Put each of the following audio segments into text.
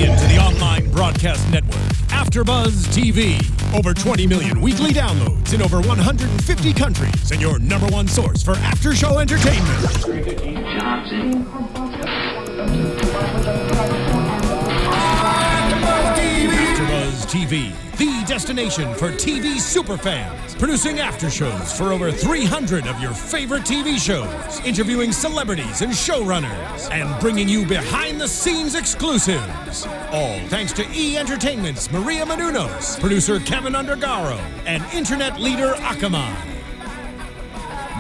into the online broadcast network, AFTERBUZZ TV. Over 20 million weekly downloads in over 150 countries, and your number one source for after-show entertainment. AFTERBUZZ TV, the destination for TV superfans. Producing after shows for over 300 of your favorite TV shows. Interviewing celebrities and showrunners. And bringing you behind-the-scenes exclusives. All thanks to E! Entertainment's Maria Menounos, producer Kevin Undergaro, and internet leader Akamai.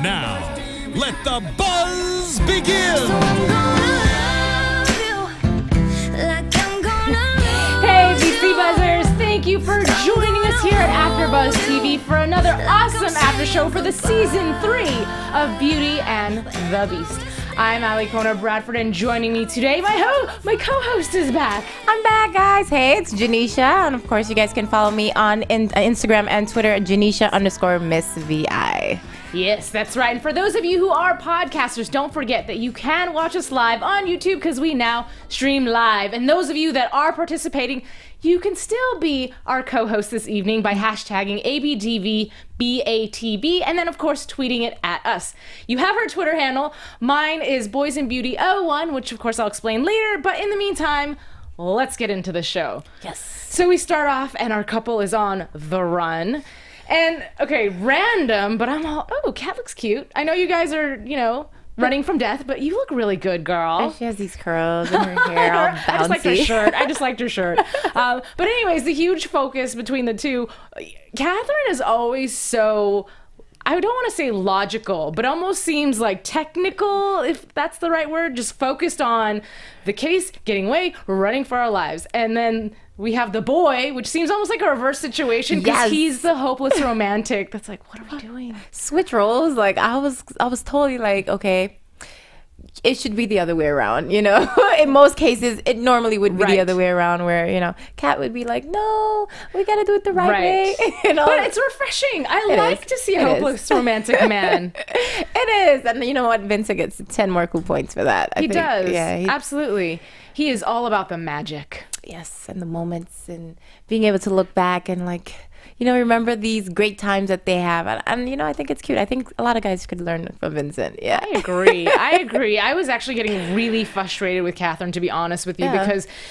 Now, let the buzz begin! Hey, BC Buzzers! Thank you for joining us here at AfterBuzz TV for another awesome after show for the season 3 of Beauty and the Beast. I'm Alikona Bradford, and joining me today, my co-host is back. I'm back, guys. Hey, it's Janeisha, and of course, you guys can follow me on Instagram and Twitter at Janeisha_MissVI. Yes, that's right. And for those of you who are podcasters, don't forget that you can watch us live on YouTube because we now stream live. And those of you that are participating, you can still be our co-host this evening by hashtagging ABDVBATB and then, of course, tweeting it at us. You have our Twitter handle. Mine is BoysAndBeauty01, which, of course, I'll explain later. But in the meantime, let's get into the show. Yes. So we start off, and our couple is on the run. And, okay, random, but I'm all, oh, Kat looks cute. I know you guys are, running from death, but you look really good, girl. And she has these curls and her hair all bouncy. I just liked her shirt. But anyways, the huge focus between the two, Catherine is always so, I don't want to say logical, but almost seems like technical, if that's the right word, just focused on the case, getting away, running for our lives. And then we have the boy, which seems almost like a reverse situation because he's the hopeless romantic that's like, what are we doing? Switch roles. Like, I was totally like, okay, it should be the other way around, In most cases, it normally would be the other way around where, Kat would be like, no, we got to do it the right way. But it's refreshing. I like to see a hopeless romantic man. It is. And you know what? Vincent gets 10 more cool points for that. He does. Yeah, absolutely. He is all about the magic. Yes, and the moments and being able to look back and remember these great times that they have. And I think it's cute. I think a lot of guys could learn from Vincent. Yeah. I agree. I was actually getting really frustrated with Catherine, to be honest with you,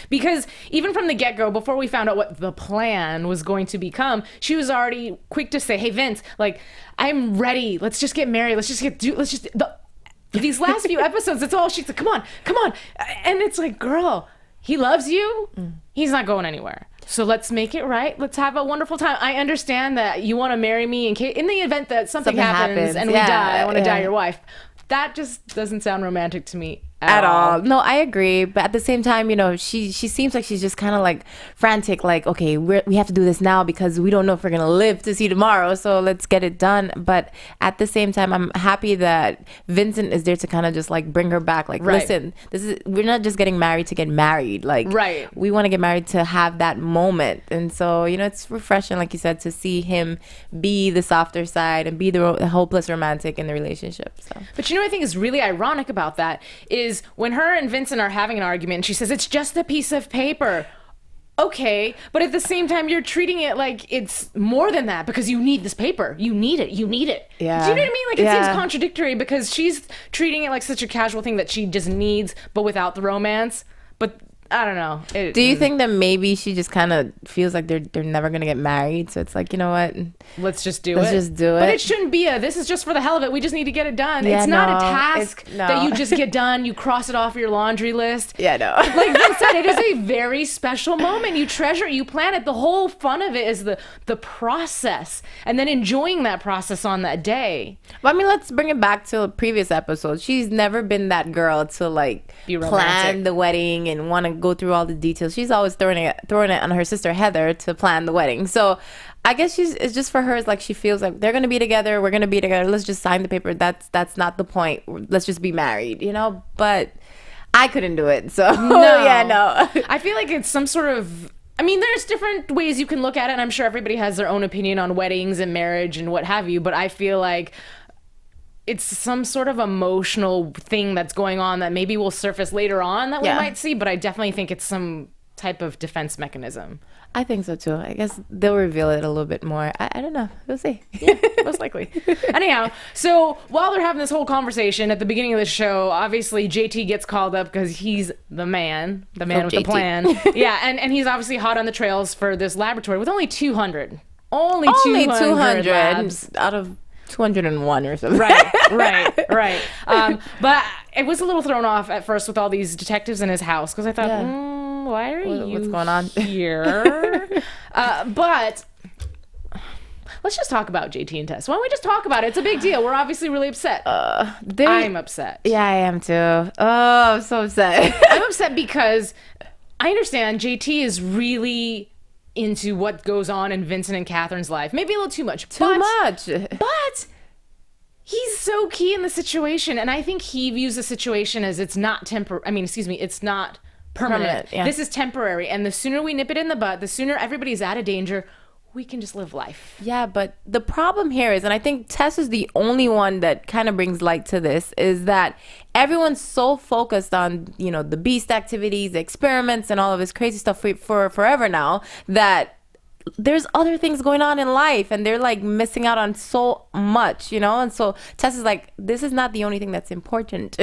because even from the get-go, before we found out what the plan was going to become, she was already quick to say, hey, Vince, I'm ready. Let's just get married. These last few episodes, that's all she's like, come on. And it's like, girl, he loves you. He's not going anywhere. So let's make it right. Let's have a wonderful time. I understand that you want to marry me in the event that something happens and we die. I want to die your wife. That just doesn't sound romantic to me at all. No, I agree. But at the same time, she seems like she's just kind of like frantic, like, okay, we have to do this now because we don't know if we're going to live to see tomorrow. So let's get it done. But at the same time, I'm happy that Vincent is there to kind of just like bring her back. Like, listen, we're not just getting married to get married. Like, we want to get married to have that moment. And so, it's refreshing, like you said, to see him be the softer side and be the hopeless romantic in the relationship. So. But I think is really ironic about that is when her and Vincent are having an argument, she says, it's just a piece of paper. Okay, but at the same time, you're treating it like it's more than that because you need this paper. You need it. Yeah. Do you know what I mean? Like, it seems contradictory because she's treating it like such a casual thing that she just needs, but without the romance. But I don't know. Do you think that maybe she just kind of feels like they're never going to get married? So it's like, you know what? Let's just do it. But it shouldn't be this is just for the hell of it. We just need to get it done. It's not a task that you just get done. You cross it off your laundry list. Yeah, no. Like Vince said, it is a very special moment. You treasure it. You plan it. The whole fun of it is the process and then enjoying that process on that day. Well, I mean, let's bring it back to a previous episode. She's never been that girl to plan the wedding and want to go through all the details. She's always throwing it on her sister Heather to plan the wedding. So I guess it's just for her. It's like she feels like they're gonna be together. We're gonna be together. Let's just sign the paper. That's not the point. Let's just be married, But I couldn't do it. So no. I feel like it's some sort of. I mean, there's different ways you can look at it. And I'm sure everybody has their own opinion on weddings and marriage and what have you. But I feel like it's some sort of emotional thing that's going on that maybe will surface later on that we might see, but I definitely think it's some type of defense mechanism. I think so too. I guess they'll reveal it a little bit more. I don't know. We'll see. Yeah, most likely. Anyhow, so while they're having this whole conversation at the beginning of the show, obviously JT gets called up because he's the man with JT. the plan. Yeah, and he's obviously hot on the trails for this laboratory with only 200. Only 200 labs. Out of 201 or something. Right. But it was a little thrown off at first with all these detectives in his house because I thought, why are you what's going on here? But let's just talk about JT and Tess. Why don't we just talk about it? It's a big deal. We're obviously really upset. I'm upset. Yeah, I am too. Oh, I'm so upset. I'm upset because I understand JT is really into what goes on in Vincent and Catherine's life. Maybe a little too much. But he's so key in the situation. And I think he views the situation as it's not it's not permanent. Yeah. This is temporary. And the sooner we nip it in the bud, the sooner everybody's out of danger, we can just live life. Yeah, but the problem here is, and I think Tess is the only one that kind of brings light to this, is that everyone's so focused on, the beast activities, the experiments, and all of this crazy stuff for forever now, that there's other things going on in life, and they're like missing out on so much, and so Tess is like, this is not the only thing that's important.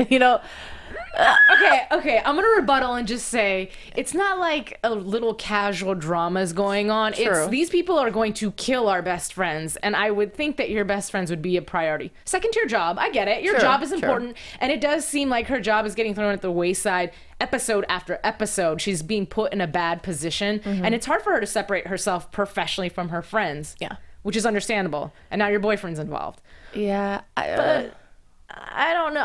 Okay, I'm gonna rebuttal and just say it's not like a little casual drama is going on. True. It's these people are going to kill our best friends, and I would think that your best friends would be a priority. Second to your job, I get it. Your job is important, and it does seem like her job is getting thrown at the wayside episode after episode. She's being put in a bad position, and it's hard for her to separate herself professionally from her friends. Yeah, which is understandable. And now your boyfriend's involved. Yeah, I don't know.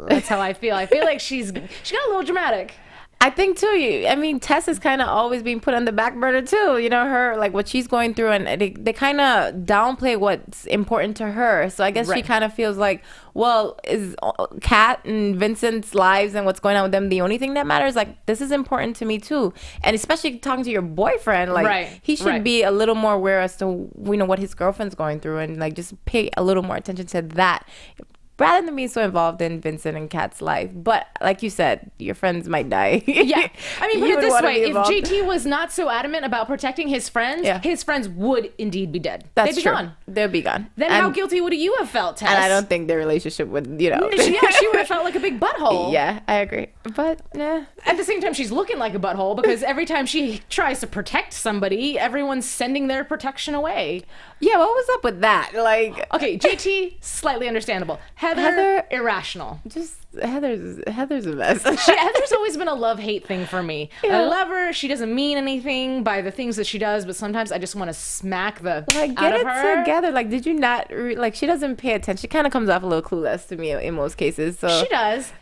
That's how I feel. I feel like she got a little dramatic. I think too. Tess is kind of always being put on the back burner too. Her, like, what she's going through, and they kind of downplay what's important to her. So I guess she kind of feels like, well, is Kat and Vincent's lives and what's going on with them the only thing that matters? Like, this is important to me too. And especially talking to your boyfriend, like, he should be a little more aware as to what his girlfriend's going through, and like just pay a little more attention to that, rather than being so involved in Vincent and Kat's life. But like you said, your friends might die. Yeah. Put it this way. If JT was not so adamant about protecting his friends, his friends would indeed be dead. They'd be gone. They'd be gone. Then how guilty would you have felt, Tess? And I don't think their relationship would, she would have felt like a big butthole. Yeah, I agree. But, at the same time, she's looking like a butthole because every time she tries to protect somebody, everyone's sending their protection away. Yeah, what was up with that? Like, okay, JT, slightly understandable. Heather, irrational. Just Heather's a mess. Heather's always been a love-hate thing for me. Yeah. I love her. She doesn't mean anything by the things that she does, but sometimes I just want to smack the out of her. Get it together. Like, did you not like? She doesn't pay attention. She kind of comes off a little clueless to me in most cases. So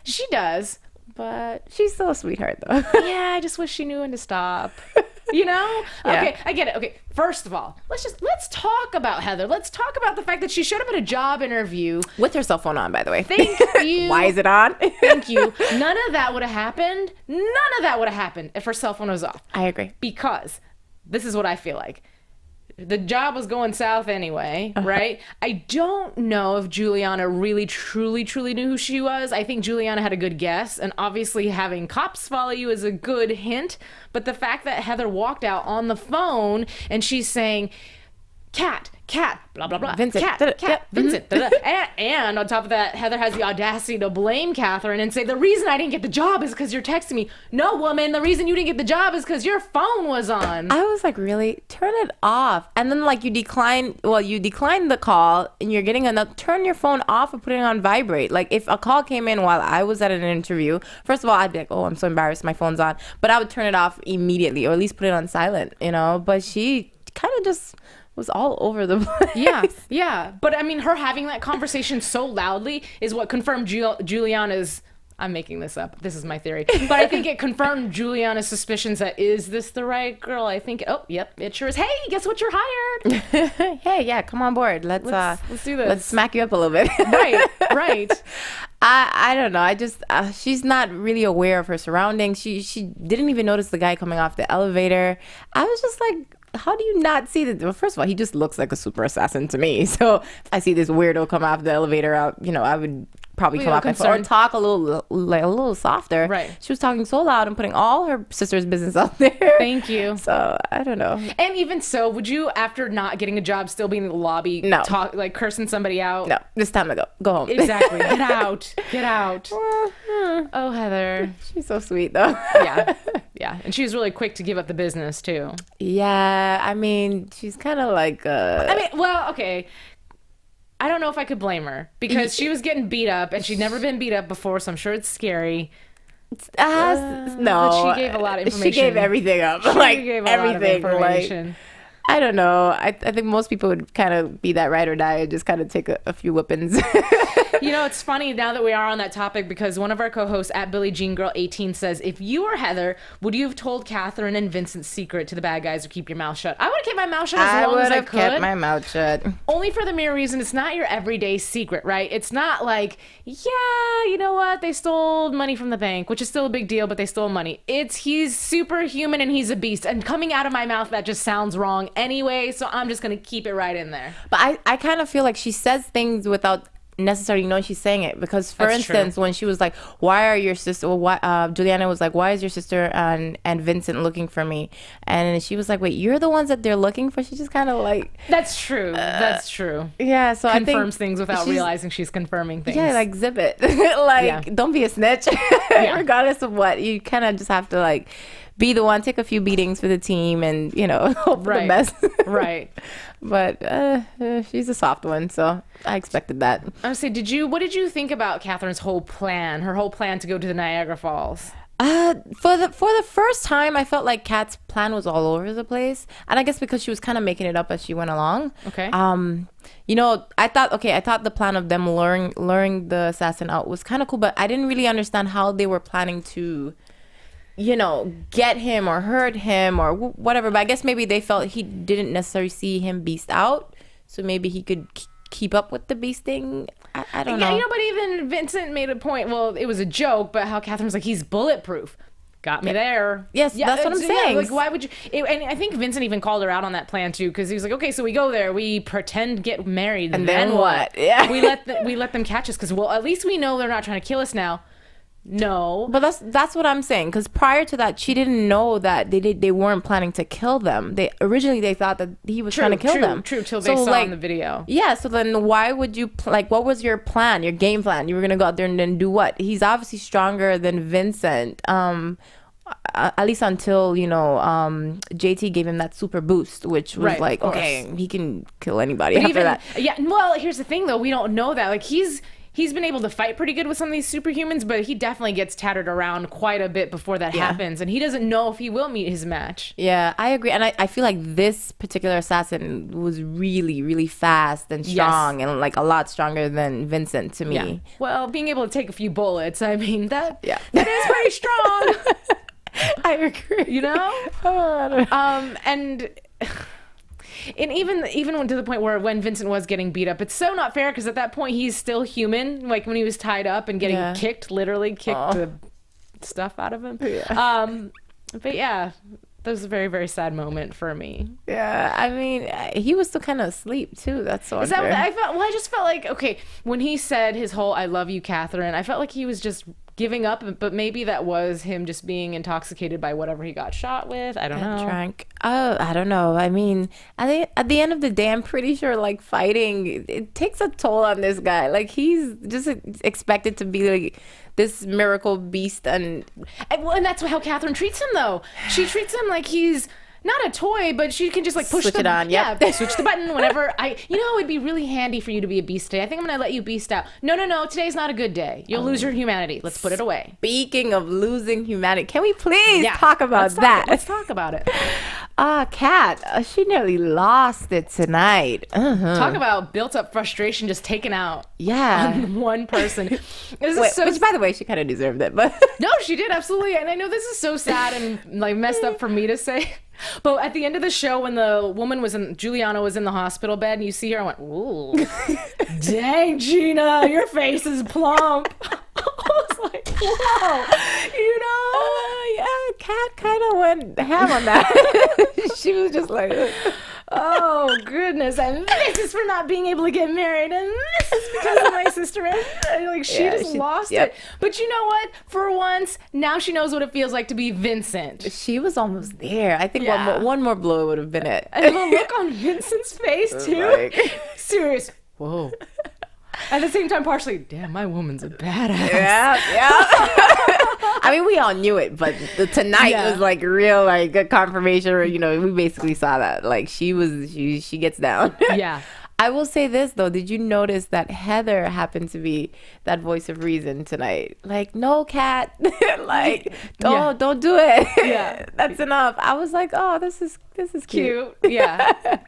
She does. But she's still a sweetheart, though. Yeah, I just wish she knew when to stop. Yeah. Okay, I get it. Okay, first of all, let's talk about Heather. Let's talk about the fact that she showed up at a job interview with her cell phone on, by the way. Thank you. Why is it on? Thank you. None of that would have happened if her cell phone was off. I agree. Because this is what I feel like. The job was going south anyway, right? I don't know if Juliana really, truly knew who she was. I think Juliana had a good guess, and obviously having cops follow you is a good hint. But the fact that Heather walked out on the phone and she's saying, Cat, blah, blah, blah. Vincent. Cat, Vincent. And on top of that, Heather has the audacity to blame Catherine and say, the reason I didn't get the job is because you're texting me. No, woman, the reason you didn't get the job is because your phone was on. I was like, really? Turn it off. And then, like, you decline the call and you're getting turn your phone off and put it on vibrate. Like, if a call came in while I was at an interview, first of all, I'd be like, oh, I'm so embarrassed, my phone's on. But I would turn it off immediately, or at least put it on silent, But she kind of just was all over the place. Yeah. But I mean, her having that conversation so loudly is what confirmed Juliana's, I'm making this up, this is my theory, but I think it confirmed Juliana's suspicions that, is this the right girl? I think, it sure is. Hey, guess what, you're hired. Hey, yeah, come on board. Let's do this. Let's smack you up a little bit. Right. I don't know. I just she's not really aware of her surroundings. She didn't even notice the guy coming off the elevator. I was just like, how do you not see that? Well, first of all, he just looks like a super assassin to me. So if I see this weirdo come off the elevator, I would probably come up or talk a little softer. Right. She was talking so loud and putting all her sister's business out there. Thank you. So I don't know. And even so, would you, after not getting a job, still be in the lobby, cursing somebody out? No, it's time to go home. Exactly. Get out. Get out. Oh, Heather. She's so sweet though. Yeah. And she was really quick to give up the business too. Yeah, I mean, she's kind of like okay. I don't know if I could blame her because she was getting beat up and she'd never been beat up before, so I'm sure it's scary. No, but she gave a lot of information. She gave everything up. She gave a lot of information. I don't know. I think most people would kind of be that ride or die and just kind of take a few whippings. You know, it's funny now that we are on that topic because one of our co-hosts at Billie Jean Girl 18 says, if you were Heather, would you have told Catherine and Vincent's secret to the bad guys or keep your mouth shut? I would have kept my mouth shut as long as I could. Kept my mouth shut. Only for the mere reason it's not your everyday secret, right? It's not like, yeah, you know what? They stole money from the bank, which is still a big deal, but they stole money. He's superhuman and he's a beast. And coming out of my mouth, that just sounds wrong anyway, so I'm just going to keep it right in there. But I kind of feel like she says things without necessarily knowing she's saying it, because for instance when she was like, why are your sister Juliana was like, why is your sister and Vincent looking for me, and she was like, wait, you're the ones that they're looking for? She just kind of like, that's true. Yeah, so confirms things without realizing she's confirming things. Yeah, like zip it. Don't be a snitch. Regardless of what, you kind of just have to like be the one, take a few beatings for the team, and hope for the best. Right. But she's a soft one, so I expected that. I would say, what did you think about Catherine's whole plan? Her whole plan to go to the Niagara Falls? For the first time, I felt like Kat's plan was all over the place, and I guess because she was kind of making it up as she went along. Okay. I thought the plan of them luring the assassin out was kind of cool, but I didn't really understand how they were planning to get him or hurt him or whatever. But I guess maybe they felt he didn't necessarily see him beast out, so maybe he could keep up with the beasting. I don't know. But even Vincent made a point. Well, it was a joke, but how Catherine was like, he's bulletproof. Got me there. Yes, that's what I'm saying. Like, why would you? And I think Vincent even called her out on that plan too, because he was like, okay, so we go there, we pretend get married, and then what? Yeah, we let them catch us, because at least we know they're not trying to kill us now. No, but that's what I'm saying, because prior to that, she didn't know that they weren't planning to kill them. They originally thought that he was trying to kill them. True, till they saw in the video. Yeah, so then why would you what was your plan, your game plan? You were gonna go out there and then do what? He's obviously stronger than Vincent. At least until JT gave him that super boost, which was like, okay, he can kill anybody after that. Yeah, well, here's the thing though, we don't know that. Like, he's been able to fight pretty good with some of these superhumans, but he definitely gets tattered around quite a bit before that happens, and he doesn't know if he will meet his match. Yeah, I agree, and I feel like this particular assassin was really, really fast and strong, and like a lot stronger than Vincent to me. Yeah. Well, being able to take a few bullets, I mean, that is pretty strong. I agree. And even to the point where when Vincent was getting beat up, it's so not fair, because at that point he's still human. Like when he was tied up and getting literally kicked the stuff out of him. Yeah. But yeah, that was a very, very sad moment for me. Yeah, I mean, he was still kind of asleep too. That's so unfair. Is that what I felt? Well, I just felt like, okay, when he said his whole "I love you, Catherine," I felt like he was just giving up, but maybe that was him just being intoxicated by whatever he got shot with. I don't know. Drank. Oh, I don't know. I mean, at the end of the day, I'm pretty sure like fighting, it takes a toll on this guy. Like he's just expected to be like this miracle beast, and that's how Catherine treats him though. She treats him like he's not a toy, but she can just like push it on. Yep. Yeah, switch the button whenever. It'd be really handy for you to be a beast today. I think I'm gonna let you beast out. No, today's not a good day. You'll lose your humanity. Let's put it away. Speaking of losing humanity, can we please talk about that? Let's talk about it. Kat, she nearly lost it tonight. Talk about built up frustration just taken out on one person. Which, by the way, she kind of deserved it, but no, she did, absolutely. And I know this is so sad and like messed up for me to say, but at the end of the show, when the woman Juliana was in the hospital bed, and you see her, I went, ooh, dang, Gina, your face is plump. I was like, whoa, Kat kind of went ham on that. She was just like, Oh, goodness. And this is for not being able to get married. And this is because of my sister. And like, she just lost it. But you know what? For once, now she knows what it feels like to be Vincent. She was almost there. I think one more blow would have been it. And the look on Vincent's face, too. Serious. Whoa. At the same time, partially, damn, my woman's a badass. Yeah. I mean, we all knew it, but tonight was like real, like a confirmation. Or, you know, we basically saw that. Like she gets down. Yeah. I will say this though. Did you notice that Heather happened to be that voice of reason tonight? Like, no, Kat. Like, don't do it. Yeah. That's enough. I was like, oh, this is cute. Yeah.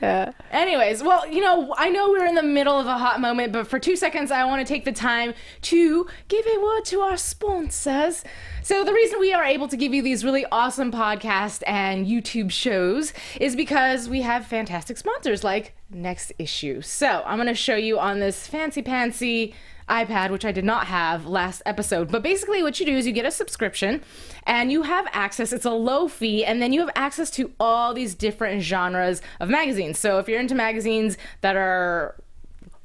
Yeah. Anyways, well, you know, I know we're in the middle of a hot moment, but for 2 seconds, I want to take the time to give a word to our sponsors. So the reason we are able to give you these really awesome podcasts and YouTube shows is because we have fantastic sponsors like Next Issue. So I'm going to show you on this fancy iPad, which I did not have last episode. But basically what you do is you get a subscription and you have access. It's a low fee, and then you have access to all these different genres of magazines. So if you're into magazines that are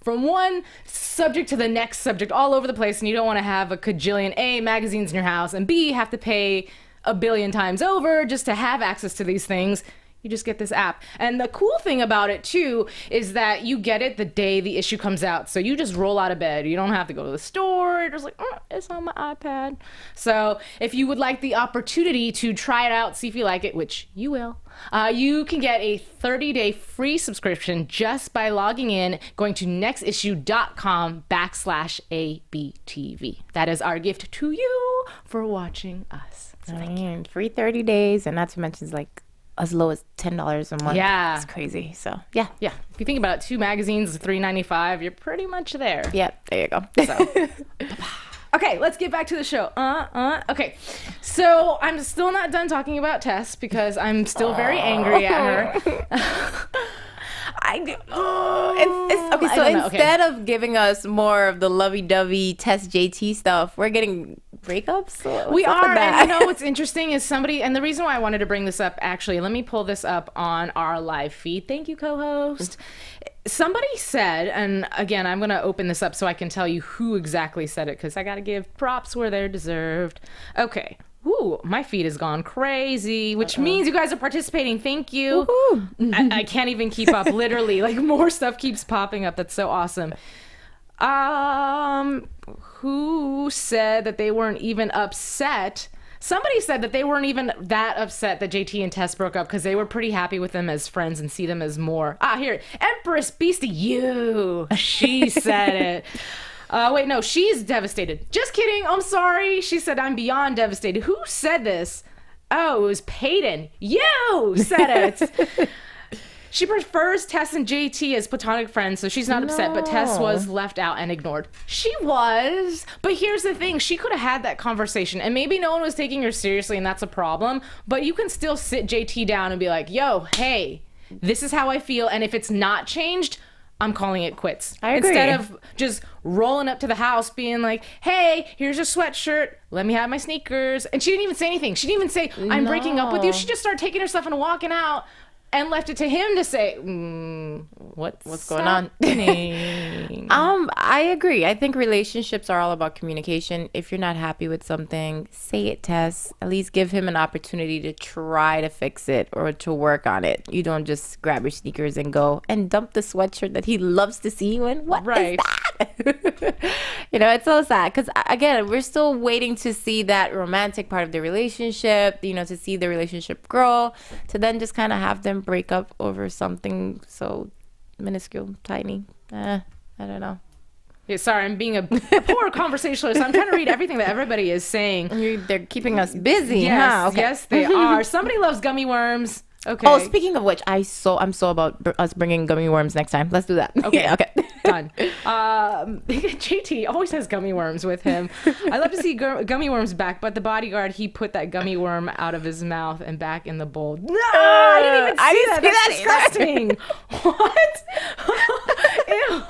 from one subject to the next subject all over the place, and you don't want to have a cajillion A, magazines in your house, and B, have to pay a billion times over just to have access to these things, you just get this app. And the cool thing about it too is that you get it the day the issue comes out. So you just roll out of bed. You don't have to go to the store. You're just like, oh, it's on my iPad. So if you would like the opportunity to try it out, see if you like it, which you will, you can get a 30-day free subscription just by logging in, going to nextissue.com/ABTV. That is our gift to you for watching us. So thank you. Free 30 days, and not to mention it's like as low as $10 a month. Yeah. It's crazy. So, yeah. Yeah. If you think about it, 2 magazines, $3.95, you're pretty much there. Yep. There you go. So, okay, let's get back to the show. Okay. So, I'm still not done talking about Tess because I'm still very angry at her. Okay, so instead of giving us more of the lovey-dovey Tess JT stuff, we're getting breakups. We are, and you know what's interesting is somebody, and the reason why I wanted to bring this up, actually, let me pull this up on our live feed. Thank you, co-host. Somebody said, and again, I'm going to open this up so I can tell you who exactly said it, because I got to give props where they're deserved. Okay. Ooh, my feed has gone crazy, which means you guys are participating. Thank you. I can't even keep up. Literally, like more stuff keeps popping up. That's so awesome. Who said that they weren't even upset? Somebody said that they weren't even that upset that JT and Tess broke up because they were pretty happy with them as friends and see them as more. Here, Empress Beastie, you. She said it. Wait, no, she's devastated. Just kidding. I'm sorry. She said, I'm beyond devastated. Who said this? Oh, it was Peyton. You said it. She prefers Tess and JT as platonic friends, so she's not upset, but Tess was left out and ignored. She was. But here's the thing. She could have had that conversation, and maybe no one was taking her seriously, and that's a problem. But you can still sit JT down and be like, yo, hey, this is how I feel, and if it's not changed, I'm calling it quits. I agree. Instead of just rolling up to the house being like, hey, here's a sweatshirt. Let me have my sneakers. And she didn't even say anything. She didn't even say, I'm breaking up with you. She just started taking her stuff and walking out and left it to him to say, what's going on? I agree. I think relationships are all about communication. If you're not happy with something, say it, Tess. At least give him an opportunity to try to fix it or to work on it. You don't just grab your sneakers and go and dump the sweatshirt that he loves to see you in. What is that? You know, it's so sad because, again, we're still waiting to see that romantic part of the relationship, you know, to see the relationship grow, to then just kind of have them break up over something so minuscule, tiny. I don't know. Yeah, sorry, I'm being a poor conversationalist. I'm trying to read everything that everybody is saying. They're keeping us busy. Yes, huh? Okay. Yes, they are. Somebody loves gummy worms. Okay. Oh, speaking of which, I'm so about us bringing gummy worms next time. Let's do that. Okay. Okay. Done. JT always has gummy worms with him. I love to see gummy worms back, but the bodyguard, he put that gummy worm out of his mouth and back in the bowl. No, I didn't even see that. That's disgusting. What? Ew.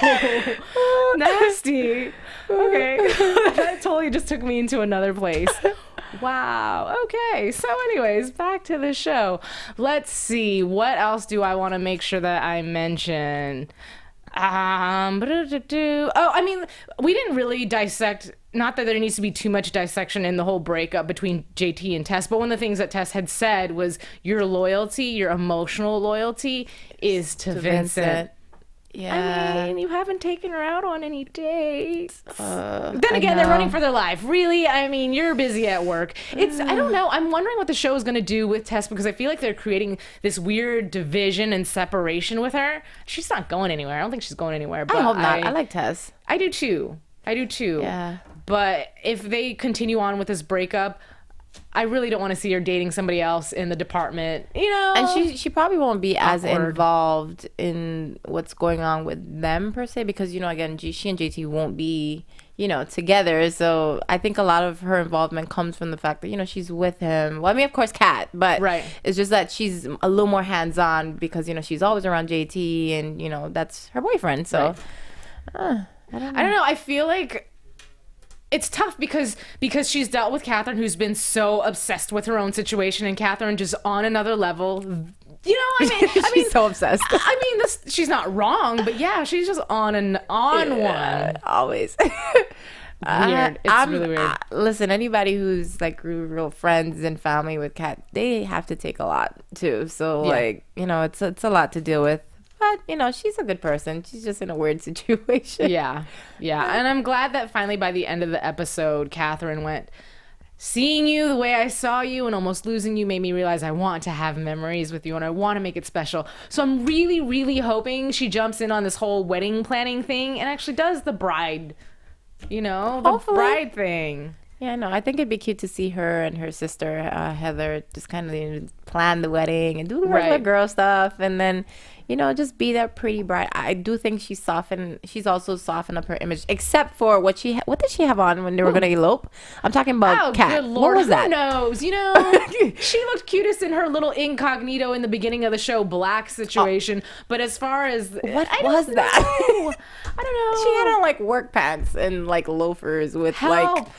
Nasty. Okay. That totally just took me into another place. Wow. Okay. So anyways, back to the show. Let's see. What else do I want to make sure that I mention? Oh, I mean, we didn't really dissect, not that there needs to be too much dissection in the whole breakup between JT and Tess, but one of the things that Tess had said was your loyalty, your emotional loyalty is to Vincent. Yeah. I mean, you haven't taken her out on any dates. Then again, they're running for their life. Really? I mean, you're busy at work. I don't know. I'm wondering what the show is going to do with Tess, because I feel like they're creating this weird division and separation with her. She's not going anywhere. I don't think she's going anywhere. But I hope not. I like Tess. I do too. Yeah. But if they continue on with this breakup, I really don't want to see her dating somebody else in the department, And she probably won't be as Awkward. involved in what's going on with them per se, because again, she and JT won't be together. So I think a lot of her involvement comes from the fact that she's with him. Well, I mean, of course, Kat, but right. It's just that she's a little more hands-on because she's always around JT, and that's her boyfriend. So right. I don't know. I feel like it's tough because she's dealt with Catherine, who's been so obsessed with her own situation, and Catherine just on another level. She's so obsessed. She's not wrong, but yeah, she's just on one. Always. Weird. It's really weird. Listen, anybody who's like real friends and family with Kat, they have to take a lot too. So it's a lot to deal with. But, she's a good person. She's just in a weird situation. Yeah. And I'm glad that finally by the end of the episode, Catherine went, seeing you the way I saw you and almost losing you made me realize I want to have memories with you and I want to make it special. So I'm really, really hoping she jumps in on this whole wedding planning thing and actually does the bride, Hopefully. bride thing. Yeah, no, I think it'd be cute to see her and her sister, Heather, just kind of plan the wedding and do the regular girl stuff. And then, just be that pretty bride. I do think she's also softened up her image, except for what did she have on when they were going to elope? I'm talking about Kat. Good Lord. What was that? Who knows? She looked cutest in her little incognito in the beginning of the show, black situation. But as far as... What was that? I don't know. She had on like work pants and like loafers with Help,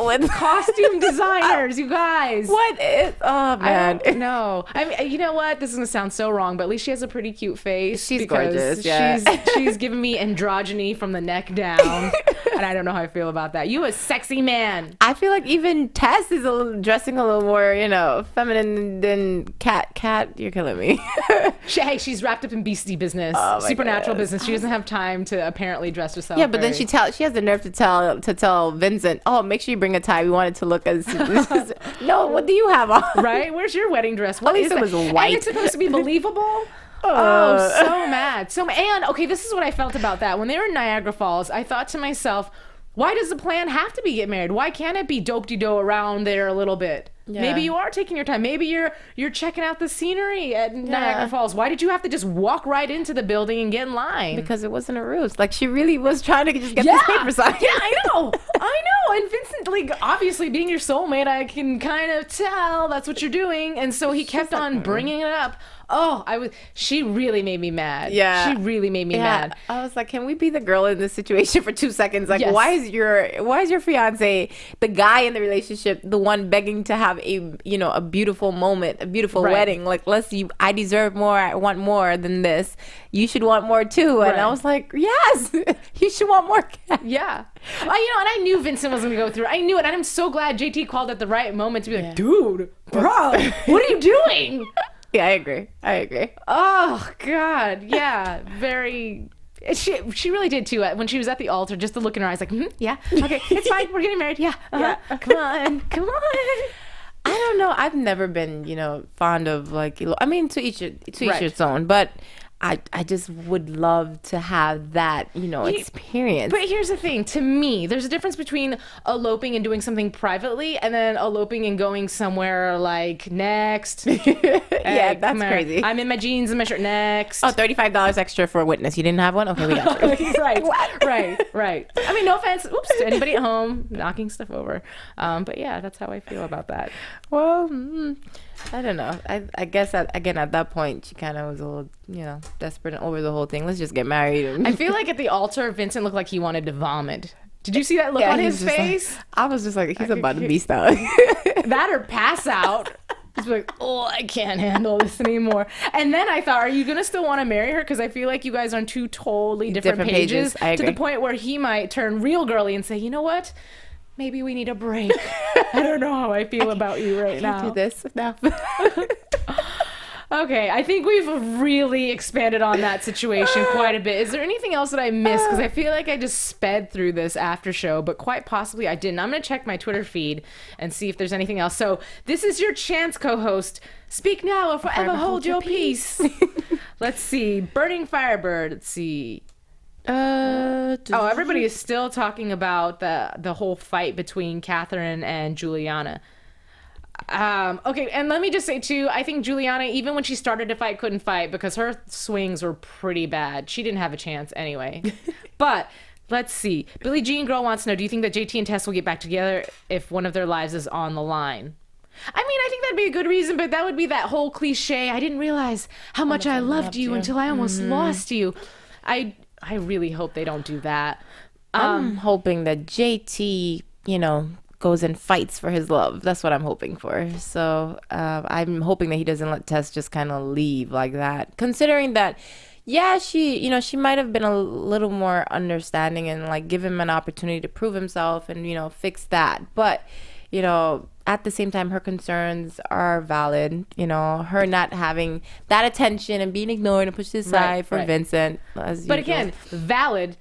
with costume designers, you guys. What is... Oh, man. No. I mean, you know what? This is going to sound so wrong, but at least she has a pretty cute face. She's gorgeous, yeah. She's giving me androgyny from the neck down. And I don't know how I feel about that. You a sexy man. I feel like even Tess is dressing a little more, feminine than Kat. Kat, you're killing me. She's wrapped up in beastie business, supernatural business. She doesn't have time to apparently dress herself. Yeah, but then she has the nerve to tell Vincent, oh, make sure you bring a tie. We want it to look as... No, what do you have on? Right? Where's your wedding dress? What At least it was white. And it's supposed to be believable? So mad. And okay, this is what I felt about that. When they were in Niagara Falls, I thought to myself, why does the plan have to be get married? Why can't it be dope-de-do around there a little bit? Yeah. Maybe you are taking your time. Maybe you're checking out the scenery at Niagara Falls. Why did you have to just walk right into the building and get in line? Because it wasn't a ruse. Like, she really was trying to just get this paper signed. Yeah, I know. And Vincent, like, obviously being your soulmate, I can kind of tell that's what you're doing. And so he kept on bringing it up. She really made me mad. Yeah. She really made me mad. I was like, can we be the girl in this situation for 2 seconds? Like, why is your fiance, the guy in the relationship, the one begging to have a beautiful moment, a beautiful wedding? Like, I deserve more. I want more than this. You should want more too. And I was like, yes, you should want more. Yeah. And I knew Vincent was going to go through. I knew it. And I'm so glad JT called at the right moment to be like, dude, bro, what are you doing? Yeah, I agree. Oh, God. Yeah. Very... She really did, too. When she was at the altar, just the look in her eyes, like, yeah, okay, it's fine. We're getting married. Yeah. Yeah. Come on. I don't know. I've never been, fond of, like, to each its own. But I just would love to have that, experience. But here's the thing. To me, there's a difference between eloping and doing something privately and then eloping and going somewhere like next. Yeah, that's crazy. I'm in my jeans and my shirt next. Oh, $35 extra for a witness. You didn't have one? Okay, we got you. Right. I mean, no offense. Oops, to anybody at home knocking stuff over. But yeah, that's how I feel about that. Well, I don't know. I guess at that point, she kind of was a little, desperate and over the whole thing. Let's just get married. I feel like at the altar, Vincent looked like he wanted to vomit. Did you see that look on his face? Like, I was just like, he's about to be stuck. That or pass out. Just like, oh, I can't handle this anymore. And then I thought, are you going to still want to marry her? Because I feel like you guys are on two totally different pages. I agree. To the point where he might turn real girly and say, you know what? Maybe we need a break. I don't know how I feel about you right now. Do this now. Okay, I think we've really expanded on that situation quite a bit. Is there anything else that I missed? Because I feel like I just sped through this after show, but quite possibly I didn't. I'm going to check my Twitter feed and see if there's anything else. So this is your chance, co-host. Speak now or forever hold your peace. Let's see. Burning Firebird. Let's see. Everybody is still talking about the whole fight between Catherine and Juliana. Okay, and let me just say too, I think Juliana, even when she started to fight, couldn't fight because her swings were pretty bad. She didn't have a chance anyway. But let's see. Billie Jean Girl wants to know, do you think that JT and Tess will get back together if one of their lives is on the line? I mean, I think that'd be a good reason, but that would be that whole cliche. I didn't realize how much I loved you until I almost lost you. I really hope they don't do that. I'm hoping that JT, goes and fights for his love. That's what I'm hoping for. So I'm hoping that he doesn't let Tess just kind of leave like that. Considering that, yeah, she might have been a little more understanding and like give him an opportunity to prove himself and, fix that. But, at the same time, her concerns are valid. Her not having that attention and being ignored and pushed aside for Vincent. But again, valid.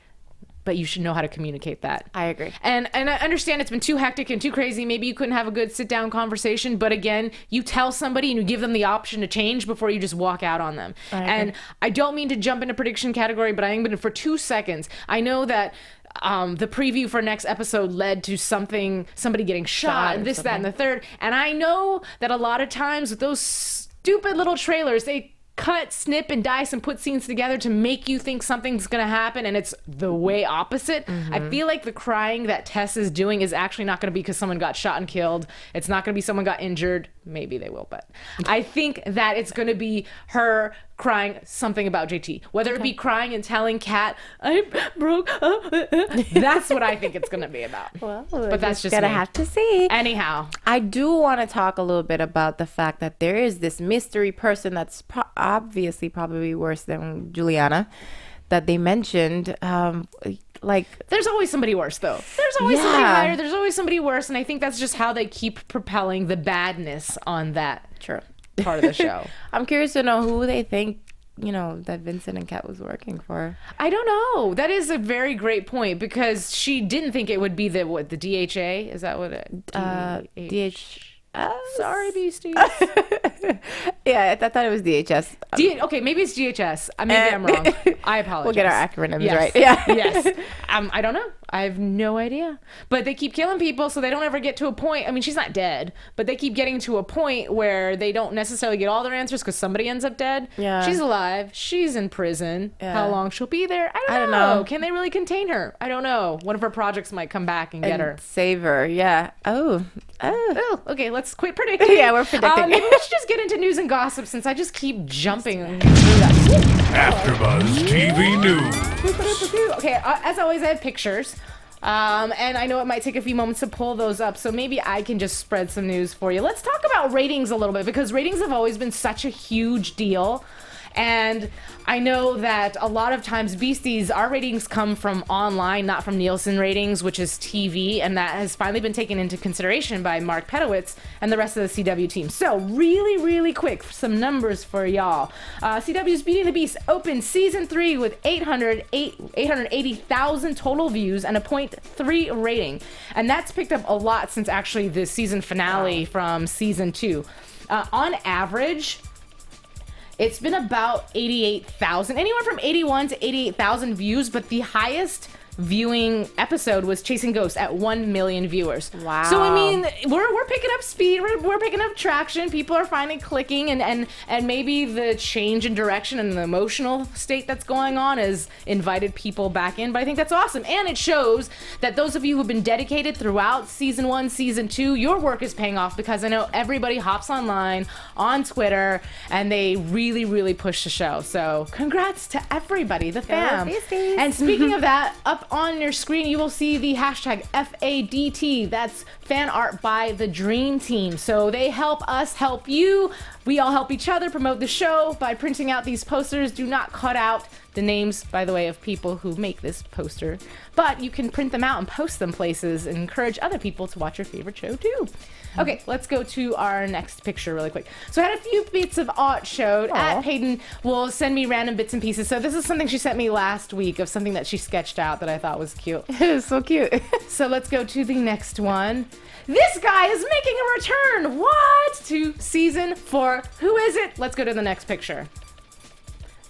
But you should know how to communicate that. I agree. And I understand it's been too hectic and too crazy. Maybe you couldn't have a good sit-down conversation. But again, you tell somebody and you give them the option to change before you just walk out on them. And I don't mean to jump into prediction category, but I am going to, for 2 seconds, I know that the preview for next episode led to somebody getting shot, and this, that, and the third. And I know that a lot of times with those stupid little trailers, they cut, snip, and dice and put scenes together to make you think something's going to happen, and it's the way opposite. I feel like the crying that Tess is doing is actually not going to be because someone got shot and killed. It's not going to be someone got injured. Maybe they will, but I think that it's going to be her crying something about JT. Whether it be crying and telling Kat, I broke up. That's what I think it's going to be about. Well, but that's just gonna me. have to see. Anyhow, I do want to talk a little bit about the fact that there is this mystery person that's obviously probably worse than Juliana that they mentioned. There's always somebody worse, though. There's always somebody higher. There's always somebody worse, and I think that's just how they keep propelling the badness on that part of the show. I'm curious to know who they think, that Vincent and Kat was working for. I don't know. That is a very great point because she didn't think it would be the DHA. Is that what it? DH. Sorry, Beasties. Yeah, I thought it was DHS. Okay, maybe it's DHS. Maybe I'm wrong. I apologize. We'll get our acronyms right. Yeah. Yes. I don't know. I have no idea. But they keep killing people, so they don't ever get to a point. I mean, she's not dead, but they keep getting to a point where they don't necessarily get all their answers because somebody ends up dead. Yeah. She's alive. She's in prison. Yeah. How long she'll be there? I don't know. Can they really contain her? I don't know. One of her projects might come back and get her. Save her. Yeah. Oh, okay. Let's quit predicting. Yeah, we're predicting. Maybe we should just get into news and gossip since I just keep jumping through that. AFTERBUZZ TV News. Okay, as always, I have pictures. And I know it might take a few moments to pull those up, so maybe I can just spread some news for you. Let's talk about ratings a little bit, because ratings have always been such a huge deal. And I know that a lot of times, Beasties, our ratings come from online, not from Nielsen ratings, which is TV, and that has finally been taken into consideration by Mark Pedowitz and the rest of the CW team. So really, really quick, some numbers for y'all. CW's Beauty and the Beast opened season 3 with 880,000 total views and a 0.3 rating. And that's picked up a lot since actually the season finale from season 2. On average, it's been about 88,000, anywhere from 81 to 88,000 views, but the highest viewing episode was Chasing Ghosts at 1 million viewers. Wow. So I mean, we're picking up speed, we're picking up traction, people are finally clicking, and maybe the change in direction and the emotional state that's going on has invited people back in, but I think that's awesome. And it shows that those of you who've been dedicated throughout season 1, season 2, your work is paying off, because I know everybody hops online, on Twitter, and they really, really push the show. So congrats to everybody, the fam. And speaking of that, up up on your screen, you will see the hashtag FADT. That's fan art by the Dream Team. So they help us help you. We all help each other promote the show by printing out these posters. Do not cut out the names, by the way, of people who make this poster, but you can print them out and post them places and encourage other people to watch your favorite show too. Okay, let's go to our next picture really quick. So I had a few bits of art showed. At Peyton will send me random bits and pieces. So this is something she sent me last week of something that she sketched out that I thought was cute. It was so cute. So let's go to the next one. This guy is making a return. What? To season 4. Who is it? Let's go to the next picture.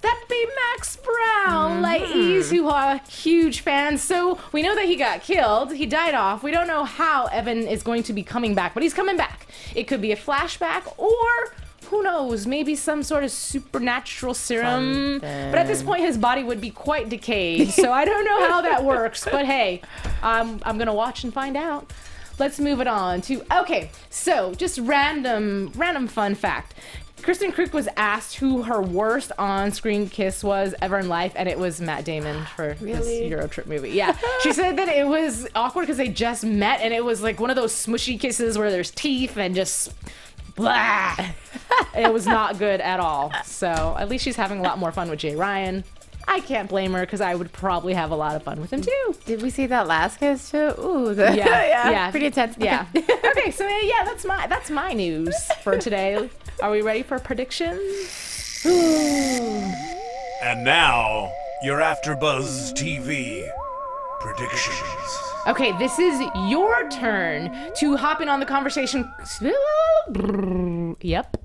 That be Max Brown, ladies who are huge fans. So we know that he got killed. He died off. We don't know how Evan is going to be coming back, but he's coming back. It could be a flashback or who knows, maybe some sort of supernatural serum. But at this point, his body would be quite decayed. So I don't know how that works. But hey, I'm going to watch and find out. Let's move it on to, okay, so just random fun fact. Kristin Kreuk was asked who her worst on-screen kiss was ever in life, and it was Matt Damon for this Euro trip movie. Yeah, she said that it was awkward because they just met, and it was like one of those smushy kisses where there's teeth and just blah. It was not good at all. So at least she's having a lot more fun with Jay Ryan. I can't blame her because I would probably have a lot of fun with him too. Did we see that last kiss too? Ooh, yeah, pretty intense. Yeah. Okay, so yeah, that's my news for today. Are we ready for predictions? And now, your AFTERBUZZ TV predictions. Okay, this is your turn to hop in on the conversation. Yep.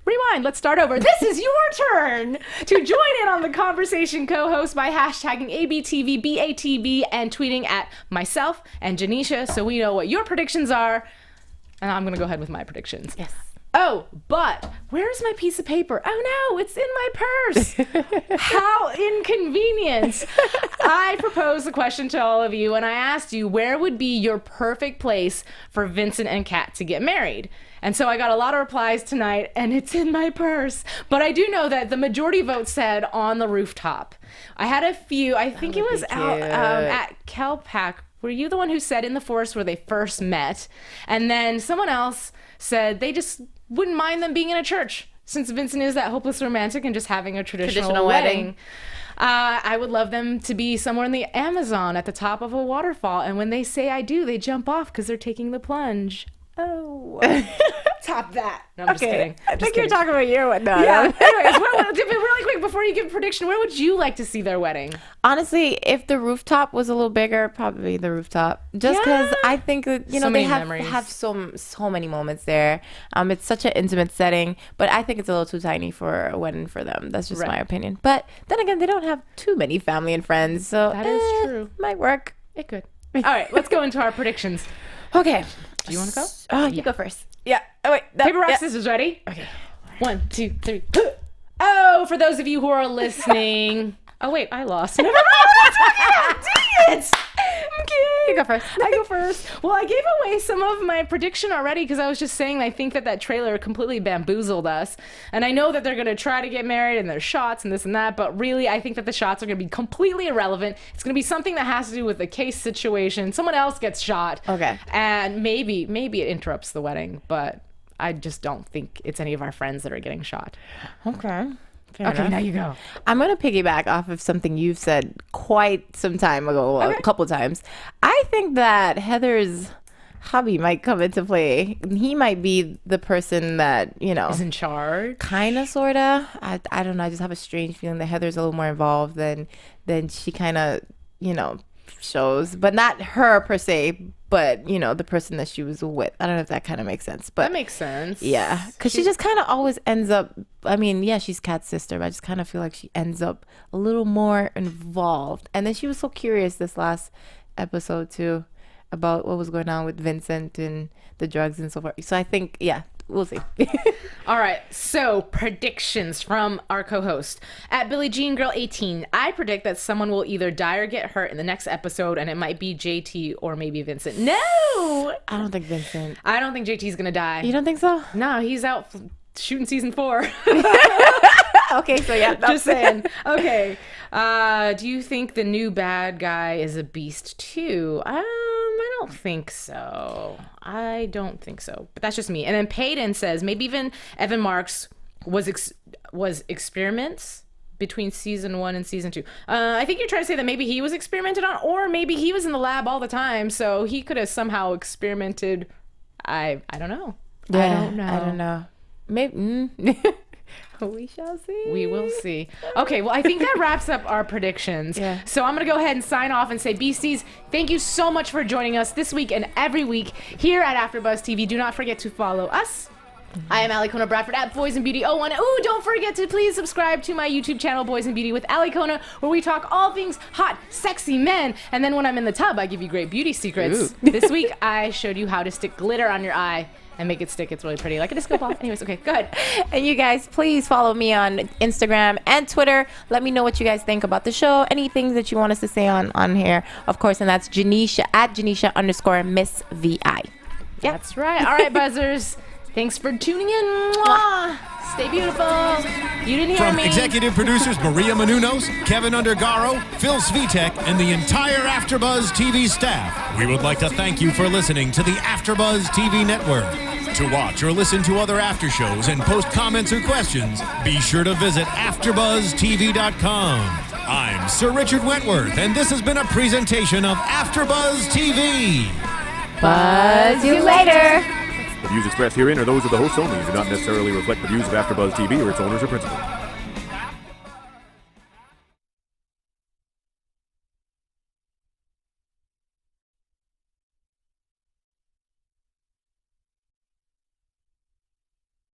Rewind, let's start over. This is your turn to join in on the conversation, co-host by hashtagging ABTVBATB and tweeting at myself and Janeisha so we know what your predictions are. And I'm going to go ahead with my predictions. Yes. Oh, but where's my piece of paper? Oh no, it's in my purse. How inconvenient. I proposed the question to all of you and I asked you where would be your perfect place for Vincent and Kat to get married. And so I got a lot of replies tonight and it's in my purse. But I do know that the majority vote said on the rooftop. I had a few, I think it was out at Calpac. Were you the one who said in the forest where they first met? And then someone else said they just wouldn't mind them being in a church since Vincent is that hopeless romantic and just having a traditional wedding. I would love them to be somewhere in the Amazon at the top of a waterfall. And when they say I do, they jump off because they're taking the plunge. Oh, top that. No, I'm just kidding. I think you're talking about your one. No, yeah. Anyways, really quick before you give a prediction, where would you like to see their wedding? Honestly, if the rooftop was a little bigger, probably the rooftop. Just because I think that they have so many moments there. It's such an intimate setting, but I think it's a little too tiny for a wedding for them. That's just my opinion. But then again, they don't have too many family and friends, so that is true. Might work. It could. All right, let's go into our predictions. Okay. Do you want to go? Oh, you go first. Yeah. Oh, wait. Paper, rock, scissors. Ready? Okay. 1, 2, 3. Oh, for those of you who are listening. Oh, wait. I lost. Never mind. Dang it. I'm kidding. You go first. I go first. Well, I gave away some of my prediction already because I was just saying I think that trailer completely bamboozled us. And I know that they're going to try to get married and there's shots and this and that. But really, I think that the shots are going to be completely irrelevant. It's going to be something that has to do with the case situation. Someone else gets shot. Okay. And maybe it interrupts the wedding. But I just don't think it's any of our friends that are getting shot. Okay. Fair enough. Now you go. I'm going to piggyback off of something you've said quite some time ago, a couple times. I think that Heather's hubby might come into play. He might be the person that, is in charge. Kind of, sort of. I don't know. I just have a strange feeling that Heather's a little more involved than she kind of, shows. But not her per se, but, the person that she was with. I don't know if that kind of makes sense. But that makes sense. Yeah. Because she just kind of always ends up, she's Kat's sister, but I just kind of feel like she ends up a little more involved. And then she was so curious this last episode, too, about what was going on with Vincent and the drugs and so forth. So I think, we'll see. All right. So predictions from our co-host at Billie Jean Girl 18. I predict that someone will either die or get hurt in the next episode, and it might be JT or maybe Vincent. No, I don't think Vincent. I don't think JT's gonna die. You don't think so? No, he's out shooting season 4. Okay, so yeah. Just saying. Okay. Do you think the new bad guy is a beast too? I don't think so. But that's just me. And then Payton says maybe even Evan Marks was experiments between season 1 and season 2. I think you're trying to say that maybe he was experimented on, or maybe he was in the lab all the time, so he could have somehow experimented. I don't know. Yeah, I don't know. Maybe. We shall see. We will see. Okay, well, I think that wraps up our predictions. Yeah. So I'm going to go ahead and sign off and say, Beasties, thank you so much for joining us this week and every week here at AfterBuzz TV. Do not forget to follow us. I am Alikona Bradford at Boys and Beauty 01. Ooh, don't forget to please subscribe to my YouTube channel, Boys and Beauty with Alikona, where we talk all things hot, sexy men. And then when I'm in the tub, I give you great beauty secrets. This week, I showed you how to stick glitter on your eye and make it stick. It's really pretty, like a disco ball. Anyways, okay, go ahead. And you guys, please follow me on Instagram and Twitter. Let me know what you guys think about the show. Anything that you want us to say on here, of course. And that's Janeisha at Janeisha_Miss VI. Yep. That's right. All right, buzzers. Thanks for tuning in. Mwah. Stay beautiful. You didn't hear From me. executive producers Maria Menounos, Kevin Undergaro, Phil Svitek, and the entire AfterBuzz TV staff, we would like to thank you for listening to the AfterBuzz TV network. To watch or listen to other after shows and post comments or questions, be sure to visit AfterBuzzTV.com. I'm Sir Richard Wentworth, and this has been a presentation of AfterBuzz TV. Buzz you later. The views expressed herein are those of the hosts only and do not necessarily reflect the views of AfterBuzz TV or its owners or principals.